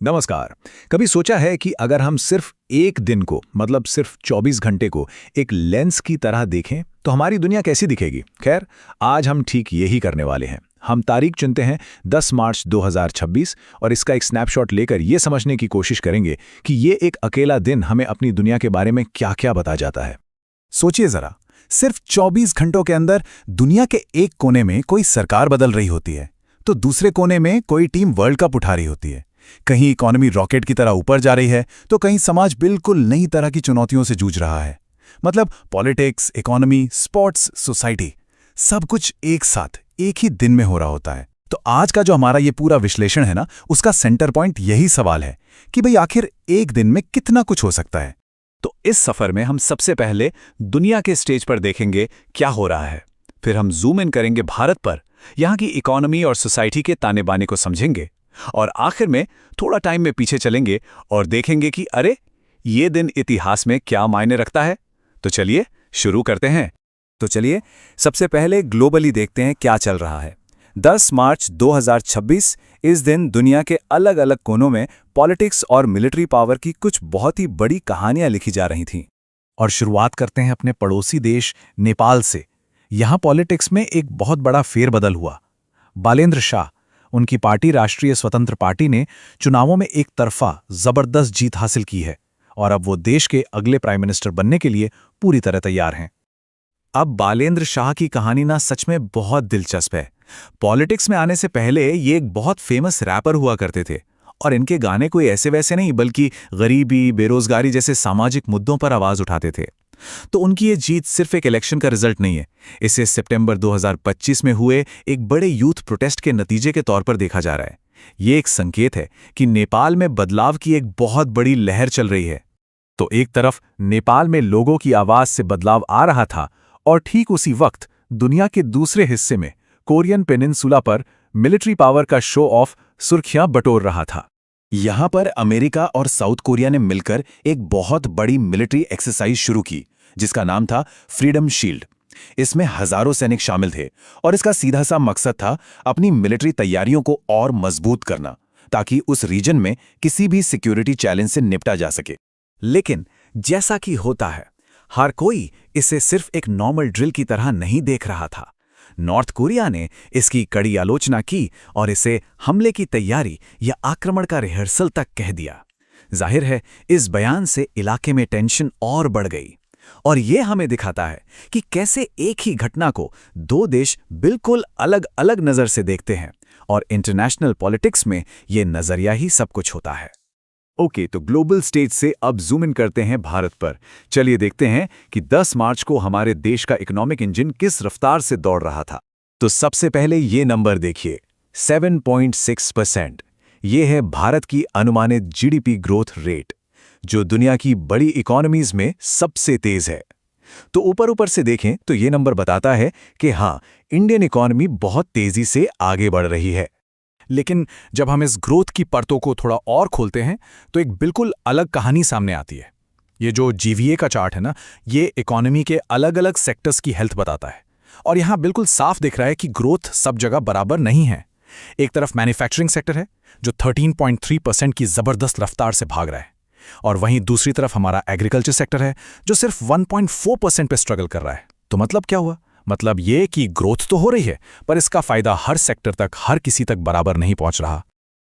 नमस्कार। कभी सोचा है कि अगर हम सिर्फ एक दिन को मतलब सिर्फ 24 घंटे को एक लेंस की तरह देखें तो हमारी दुनिया कैसी दिखेगी? खैर, आज हम ठीक यही करने वाले हैं। हम तारीख चुनते हैं 10 मार्च 2026 और इसका एक स्नैपशॉट लेकर ये समझने की कोशिश करेंगे कि ये एक अकेला दिन हमें अपनी दुनिया के बारे में क्या-क्या बता जाता है। सोचिए जरा, सिर्फ 24 घंटों के अंदर दुनिया के एक कोने में कोई सरकार बदल रही होती है, तो दूसरे कोने में कोई टीम वर्ल्ड कप उठा रही होती है। कहीं इकोनॉमी रॉकेट की तरह ऊपर जा रही है, तो कहीं समाज बिल्कुल नई तरह की चुनौतियों से जूझ रहा है। मतलब पॉलिटिक्स, इकोनॉमी, स्पोर्ट्स, सोसाइटी, सब कुछ एक साथ एक ही दिन में हो रहा होता है। तो आज का जो हमारा ये पूरा विश्लेषण है ना, उसका सेंटर पॉइंट यही सवाल है कि भाई आखिर एक दिन में कितना कुछ हो सकता है। तो इस सफर में हम सबसे पहले दुनिया के स्टेज पर देखेंगे क्या हो रहा है। फिर हम जूम इन करेंगे भारत पर, यहाँ की इकोनॉमी और सोसाइटी के ताने बाने को समझेंगे। और आखिर में थोड़ा टाइम में पीछे चलेंगे और देखेंगे कि अरे, ये दिन इतिहास में क्या मायने रखता है। तो चलिए शुरू करते हैं। तो चलिए सबसे पहले ग्लोबली देखते हैं क्या चल रहा है। 10 मार्च 2026 इस दिन दुनिया के अलग अलग कोनों में पॉलिटिक्स और मिलिट्री पावर की कुछ बहुत ही बड़ी कहानियां लिखी जा रही थीं। और शुरुआत करते हैं अपने पड़ोसी देश नेपाल से। यहाँ पॉलिटिक्स में एक बहुत बड़ा फेरबदल हुआ। बालेंद्र शाह, उनकी पार्टी राष्ट्रीय स्वतंत्र पार्टी ने चुनावों में एक तरफा जबरदस्त जीत हासिल की है और अब वो देश के अगले प्राइम मिनिस्टर बनने के लिए पूरी तरह तैयार हैं। अब बालेंद्र शाह की कहानी ना सच में बहुत दिलचस्प है। पॉलिटिक्स में आने से पहले ये एक बहुत फेमस रैपर हुआ करते थे और इनके गाने कोई ऐसे वैसे नहीं बल्कि गरीबी, बेरोजगारी जैसे सामाजिक मुद्दों पर आवाज उठाते थे। तो उनकी ये जीत सिर्फ एक इलेक्शन का रिजल्ट नहीं है, इसे सितंबर 2025 में हुए एक बड़े यूथ प्रोटेस्ट के नतीजे के तौर पर देखा जा रहा है। ये एक संकेत है कि नेपाल में बदलाव की एक बहुत बड़ी लहर चल रही है। तो एक तरफ नेपाल में लोगों की आवाज से बदलाव आ रहा था और ठीक उसी वक्त दुनिया के दूसरे हिस्से में कोरियन पेनिनसुला पर मिलिट्री पावर का शो ऑफ सुर्खियां बटोर रहा था। यहां पर अमेरिका और साउथ कोरिया ने मिलकर एक बहुत बड़ी मिलिट्री एक्सरसाइज शुरू की जिसका नाम था फ्रीडम शील्ड। इसमें हजारों सैनिक शामिल थे और इसका सीधा सा मकसद था अपनी मिलिट्री तैयारियों को और मजबूत करना ताकि उस रीजन में किसी भी सिक्योरिटी चैलेंज से निपटा जा सके। लेकिन जैसा कि होता है, हर कोई इसे सिर्फ एक नॉर्मल ड्रिल की तरह नहीं देख रहा था। नॉर्थ कोरिया ने इसकी कड़ी आलोचना की और इसे हमले की तैयारी या आक्रमण का रिहर्सल तक कह दिया। जाहिर है, इस बयान से इलाके में टेंशन और बढ़ गई और ये हमें दिखाता है कि कैसे एक ही घटना को दो देश बिल्कुल अलग अलग नज़र से देखते हैं और इंटरनेशनल पॉलिटिक्स में ये नज़रिया ही सब कुछ होता है। ओके, तो ग्लोबल स्टेज से अब जूम इन करते हैं भारत पर। चलिए देखते हैं कि 10 मार्च को हमारे देश का इकोनॉमिक इंजन किस रफ्तार से दौड़ रहा था। तो सबसे पहले ये नंबर देखिए, 7.6%। ये है भारत की अनुमानित जीडीपी ग्रोथ रेट, जो दुनिया की बड़ी इकोनॉमीज में सबसे तेज है। तो ऊपर ऊपर से देखें तो ये नंबर बताता है कि हाँ, इंडियन इकोनॉमी बहुत तेजी से आगे बढ़ रही है। लेकिन जब हम इस ग्रोथ की परतों को थोड़ा और खोलते हैं तो एक बिल्कुल अलग कहानी सामने आती है। ये जो जीवीए का चार्ट है ना, ये इकोनॉमी के अलग अलग सेक्टर्स की हेल्थ बताता है और यहाँ बिल्कुल साफ दिख रहा है कि ग्रोथ सब जगह बराबर नहीं है। एक तरफ मैन्युफैक्चरिंग सेक्टर है जो 13.3% की जबरदस्त रफ्तार से भाग रहा है और वहीं दूसरी तरफ हमारा एग्रीकल्चर सेक्टर है जो सिर्फ 1.4% पे स्ट्रगल कर रहा है। तो मतलब क्या हुआ? मतलब ये कि ग्रोथ तो हो रही है पर इसका फायदा हर सेक्टर तक, हर किसी तक बराबर नहीं पहुंच रहा।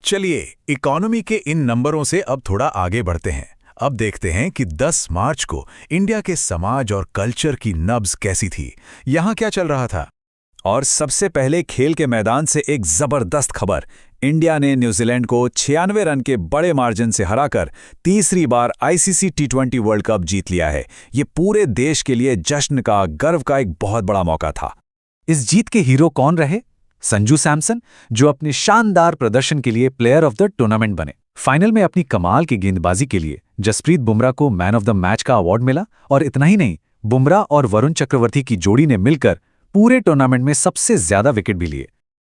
चलिए इकोनॉमी के इन नंबरों से अब थोड़ा आगे बढ़ते हैं। अब देखते हैं कि 10 मार्च को इंडिया के समाज और कल्चर की नब्ज कैसी थी, यहाँ क्या चल रहा था। और सबसे पहले खेल के मैदान से एक जबरदस्त खबर। इंडिया ने न्यूजीलैंड को 96 रन के बड़े मार्जिन से हराकर तीसरी बार आईसीसी टी20 वर्ल्ड कप जीत लिया है। ये पूरे देश के लिए जश्न का, गर्व का एक बहुत बड़ा मौका था। इस जीत के हीरो कौन रहे? संजू सैमसन, जो अपने शानदार प्रदर्शन के लिए प्लेयर ऑफ द टूर्नामेंट बने। फाइनल में अपनी कमाल की गेंदबाजी के लिए जसप्रीत बुमराह को मैन ऑफ द मैच का अवार्ड मिला और इतना ही नहीं, बुमराह और वरुण चक्रवर्ती की जोड़ी ने मिलकर पूरे टूर्नामेंट में सबसे ज्यादा विकेट भी लिए।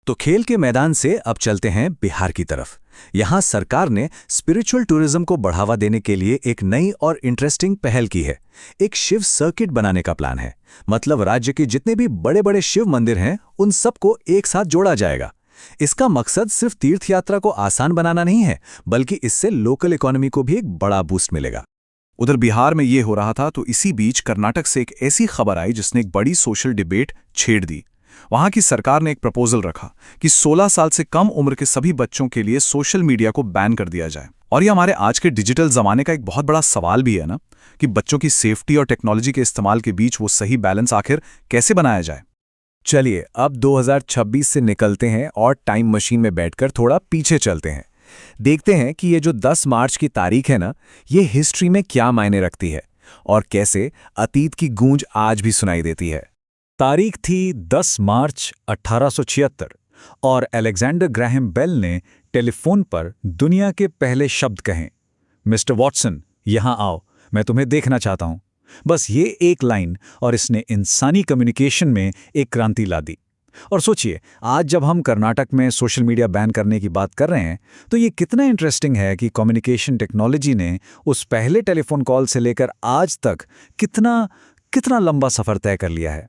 तो खेल के मैदान से अब चलते हैं बिहार की तरफ। यहाँ सरकार ने स्पिरिचुअल टूरिज्म को बढ़ावा देने के लिए एक नई और इंटरेस्टिंग पहल की है। एक शिव सर्किट बनाने का प्लान है। मतलब राज्य के जितने भी बड़े बड़े शिव मंदिर हैं उन सबको एक साथ जोड़ा जाएगा। इसका मकसद सिर्फ तीर्थ यात्रा को आसान बनाना नहीं है, बल्कि इससे लोकल इकोनॉमी को भी एक बड़ा बूस्ट मिलेगा। उधर बिहार में ये हो रहा था तो इसी बीच कर्नाटक से एक ऐसी खबर आई जिसने एक बड़ी सोशल डिबेट छेड़ दी। वहां की सरकार ने एक प्रपोजल रखा कि 16 साल से कम उम्र के सभी बच्चों के लिए सोशल मीडिया को बैन कर दिया जाए। और ये हमारे आज के डिजिटल जमाने का एक बहुत बड़ा सवाल भी है ना, कि बच्चों की सेफ्टी और टेक्नोलॉजी के इस्तेमाल के बीच वो सही बैलेंस आखिर कैसे बनाया जाए। चलिए अब 2026 से निकलते हैं और टाइम मशीन में बैठकर थोड़ा पीछे चलते हैं। देखते हैं कि ये जो 10 मार्च की तारीख है ना, ये हिस्ट्री में क्या मायने रखती है और कैसे अतीत की गूंज आज भी सुनाई देती है। तारीख थी 10 मार्च 1876 और अलेक्जेंडर ग्राहम बेल ने टेलीफोन पर दुनिया के पहले शब्द कहे, मिस्टर वॉटसन यहां आओ, मैं तुम्हें देखना चाहता हूं। बस ये एक लाइन और इसने इंसानी कम्युनिकेशन में एक क्रांति ला दी। और सोचिए, आज जब हम कर्नाटक में सोशल मीडिया बैन करने की बात कर रहे हैं तो ये कितना इंटरेस्टिंग है कि कम्युनिकेशन टेक्नोलॉजी ने उस पहले टेलीफोन कॉल से लेकर आज तक कितना लंबा सफर तय कर लिया है।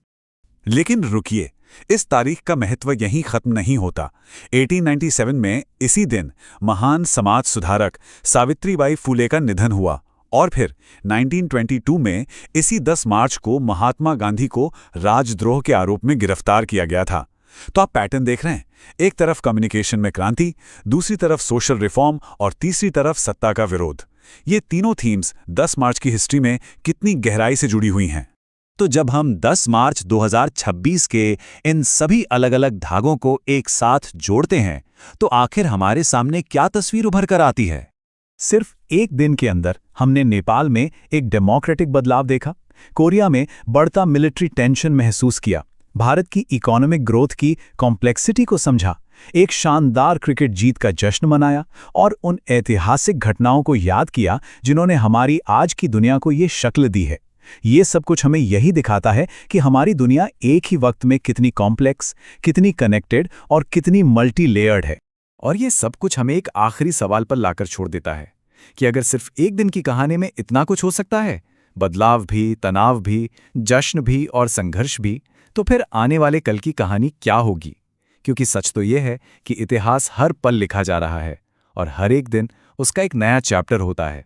लेकिन रुकिए, इस तारीख का महत्व यहीं खत्म नहीं होता। 1897 में इसी दिन महान समाज सुधारक सावित्रीबाई फुले का निधन हुआ और फिर 1922 में इसी 10 मार्च को महात्मा गांधी को राजद्रोह के आरोप में गिरफ्तार किया गया था। तो आप पैटर्न देख रहे हैं, एक तरफ कम्युनिकेशन में क्रांति, दूसरी तरफ सोशल रिफॉर्म और तीसरी तरफ सत्ता का विरोध। ये तीनों थीम्स 10 मार्च की हिस्ट्री में कितनी गहराई से जुड़ी हुई हैं। तो जब हम 10 मार्च 2026 के इन सभी अलग अलग धागों को एक साथ जोड़ते हैं तो आखिर हमारे सामने क्या तस्वीर उभर कर आती है। सिर्फ एक दिन के अंदर हमने नेपाल में एक डेमोक्रेटिक बदलाव देखा, कोरिया में बढ़ता मिलिट्री टेंशन महसूस किया, भारत की इकोनॉमिक ग्रोथ की कॉम्प्लेक्सिटी को समझा, एक शानदार क्रिकेट जीत का जश्न मनाया और उन ऐतिहासिक घटनाओं को याद किया जिन्होंने हमारी आज की दुनिया को ये शक्ल दी है। ये सब कुछ हमें यही दिखाता है कि हमारी दुनिया एक ही वक्त में कितनी कॉम्प्लेक्स, कितनी कनेक्टेड और कितनी मल्टी लेयर्ड है। और ये सब कुछ हमें एक आखिरी सवाल पर लाकर छोड़ देता है कि अगर सिर्फ एक दिन की कहानी में इतना कुछ हो सकता है, बदलाव भी, तनाव भी, जश्न भी और संघर्ष भी, तो फिर आने वाले कल की कहानी क्या होगी। क्योंकि सच तो यह है कि इतिहास हर पल लिखा जा रहा है और हर एक दिन उसका एक नया चैप्टर होता है।